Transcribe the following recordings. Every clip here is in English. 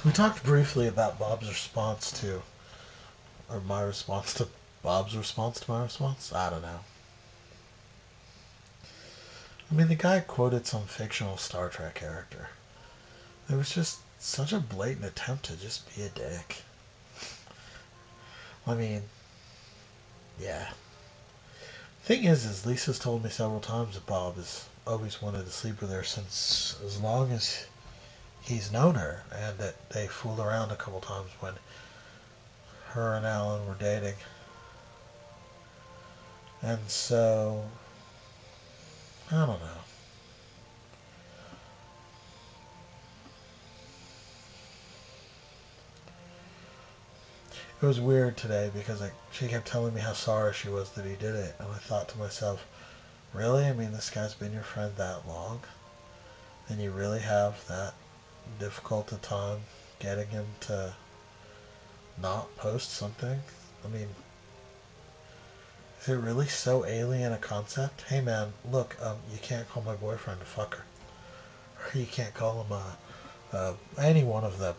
We talked briefly about Bob's response to, or my response to Bob's response to my response. I don't know. I mean, the guy quoted some fictional Star Trek character. It was just such a blatant attempt to just be a dick. I mean, yeah. Thing is Lisa's told me several times that Bob has always wanted to sleep with her since as long as he's known her, and that they fooled around a couple times when her and Alan were dating. And so, I don't know. It was weird today because she kept telling me how sorry she was that he did it, and I thought to myself, really? I mean, this guy's been your friend that long, and you really have that difficult a time getting him to not post something? I mean, is it really so alien a concept? Hey man, look, you can't call my boyfriend a fucker. Or you can't call him any one of the,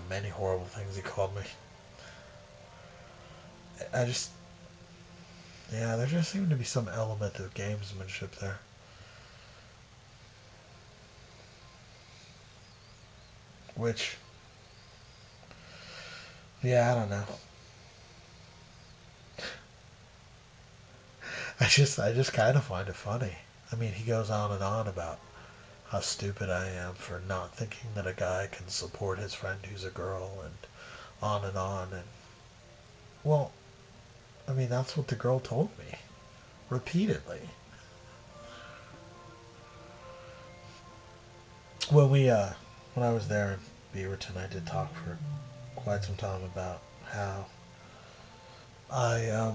many horrible things he called me. I just, yeah, there just seemed to be some element of gamesmanship there. Which, yeah, I don't know. I just kind of find it funny. I mean, he goes on and on about how stupid I am for not thinking that a guy can support his friend who's a girl, and on and on. And, well, I mean, that's what the girl told me repeatedly. When when I was there in Beaverton, I did talk for quite some time about how I, uh,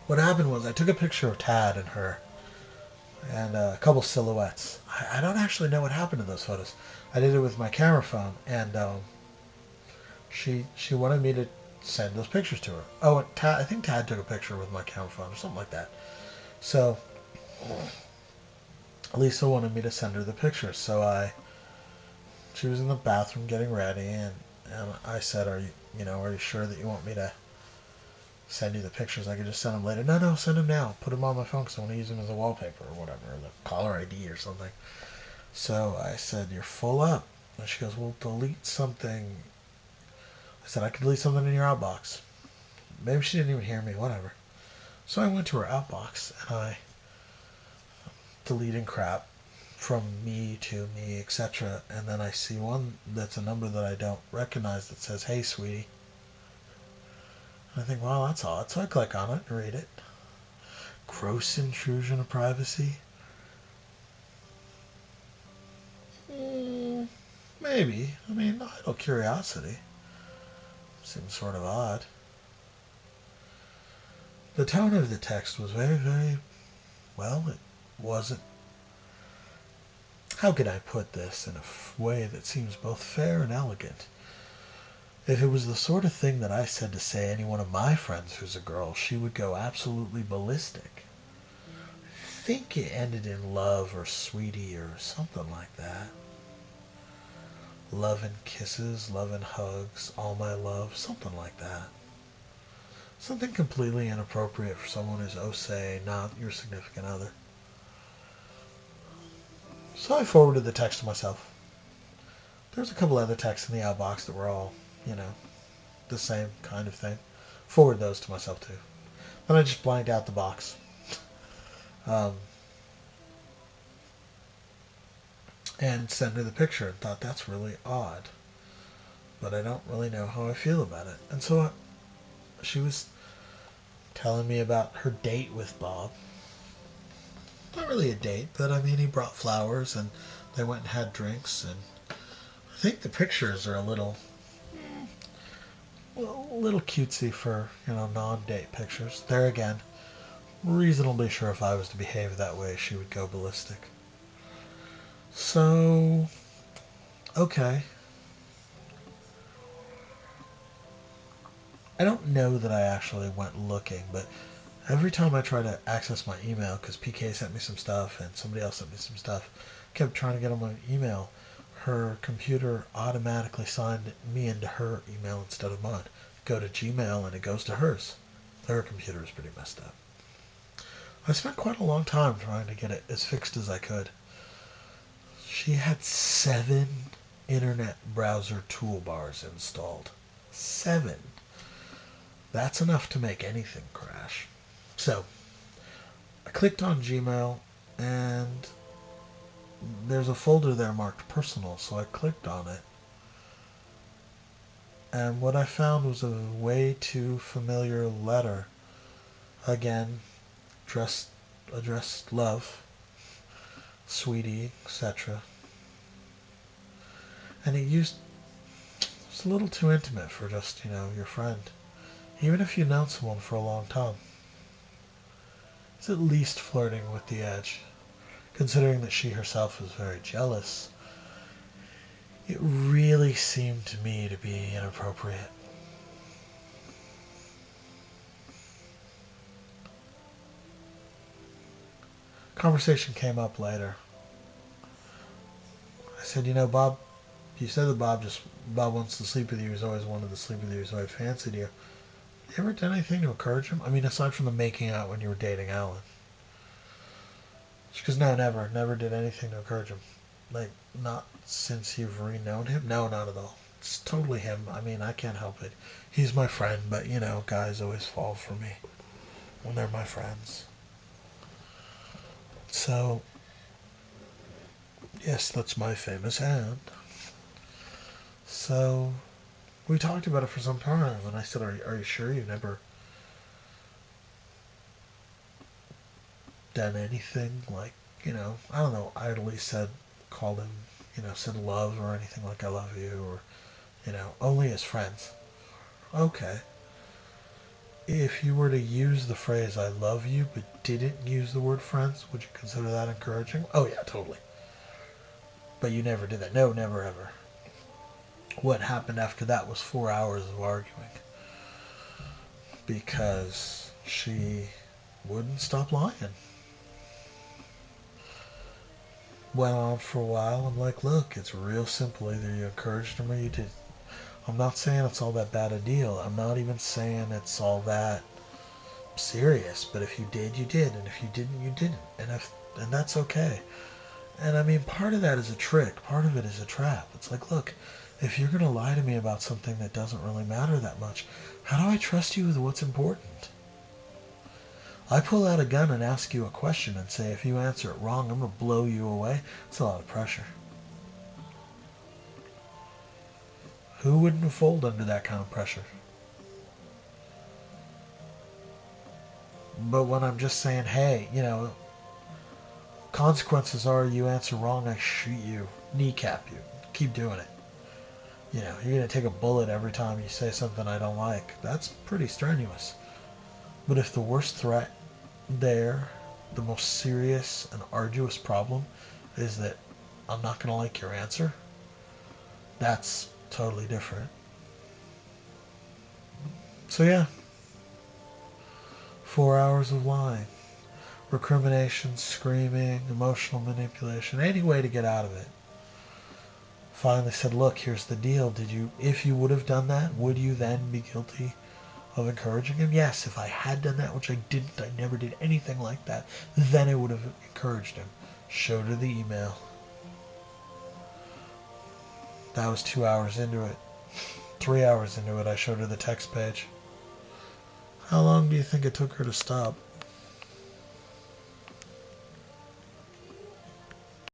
what happened was I took a picture of Tad and her and a couple silhouettes. I don't actually know what happened to those photos. I did it with my camera phone, and she wanted me to send those pictures to her. Oh, and I think Tad took a picture with my camera phone or something like that. So Lisa wanted me to send her the pictures. She was in the bathroom getting ready, and I said, are you sure that you want me to send you the pictures? I could just send them later. No, send them now. Put them on my phone because I want to use them as a wallpaper or whatever, or the caller ID or something. So I said, you're full up. And she goes, well, delete something. I said, I could delete something in your outbox. Maybe she didn't even hear me, whatever. So I went to her outbox and I deleting crap from me to me, etc. And then I see one that's a number that I don't recognize that says, hey, sweetie. And I think, well, that's odd. So I click on it and read it. Gross intrusion of privacy? Maybe. I mean, idle curiosity. Seems sort of odd. The tone of the text was very, very, well, it wasn't. How can I put this in a way that seems both fair and elegant? If it was the sort of thing that I said to say any one of my friends who's a girl, she would go absolutely ballistic. I think it ended in love or sweetie or something like that. Love and kisses, love and hugs, all my love, something like that. Something completely inappropriate for someone who's, say, not your significant other. So I forwarded the text to myself. There's a couple other texts in the outbox that were all, the same kind of thing. Forward those to myself too. Then I just blanked out the box. Um, and sent her the picture and thought that's really odd. But I don't really know how I feel about it. And so she was telling me about her date with Bob. Not really a date, but I mean, he brought flowers and they went and had drinks. And I think the pictures are a little cutesy for, non-date pictures. There again, reasonably sure if I was to behave that way, she would go ballistic. So, okay. I don't know that I actually went looking, but Every time I try to access my email, because PK sent me some stuff and somebody else sent me some stuff, kept trying to get on my email, her computer automatically signed me into her email instead of mine. Go to Gmail and it goes to hers. Her computer is pretty messed up. I spent quite a long time trying to get it as fixed as I could. She had 7 internet browser toolbars installed. 7. That's enough to make anything crash. So, I clicked on Gmail and there's a folder there marked personal, so I clicked on it. And what I found was a way too familiar letter. Again, addressed love, sweetie, etc. And it's a little too intimate for just, your friend. Even if you've known someone for a long time. It's at least flirting with the edge. Considering that she herself was very jealous, it really seemed to me to be inappropriate. Conversation came up later. I said, Bob, you said that Bob wants to sleep with you. He's always wanted to sleep with you. He's always fancied you. You ever done anything to encourage him? I mean, aside from the making out when you were dating Alan. She goes, no, never. Never did anything to encourage him. Like, not since you've re-known him? No, not at all. It's totally him. I mean, I can't help it. He's my friend, but, guys always fall for me when they're my friends. So, yes, that's my famous hand. So, we talked about it for some time, and I said, are you sure you've never done anything like, I don't know, idly called him, said love or anything like I love you, or, only as friends. Okay. If you were to use the phrase I love you but didn't use the word friends, would you consider that encouraging? Oh yeah, totally. But you never did that. No, never ever. What happened after that was 4 hours of arguing. Because she wouldn't stop lying. Went on for a while. I'm like, look, it's real simple. Either you encouraged him or you did. I'm not saying it's all that bad a deal. I'm not even saying it's all that serious. But if you did, you did. And if you didn't, you didn't. And that's okay. And I mean, part of that is a trick. Part of it is a trap. It's like, look, if you're going to lie to me about something that doesn't really matter that much, how do I trust you with what's important? I pull out a gun and ask you a question and say, if you answer it wrong, I'm going to blow you away. It's a lot of pressure. Who wouldn't fold under that kind of pressure? But when I'm just saying, hey, consequences are you answer wrong, I shoot you, kneecap you, keep doing it. You're going to take a bullet every time you say something I don't like. That's pretty strenuous. But if the worst threat there, the most serious and arduous problem, is that I'm not going to like your answer, that's totally different. So yeah, 4 hours of lying, recrimination, screaming, emotional manipulation, any way to get out of it. Finally said, look, here's the deal. If you would have done that, would you then be guilty of encouraging him? Yes, if I had done that, which I didn't, I never did anything like that, then I would have encouraged him. Showed her the email. That was 2 hours into it. 3 hours into it, I showed her the text page. How long do you think it took her to stop?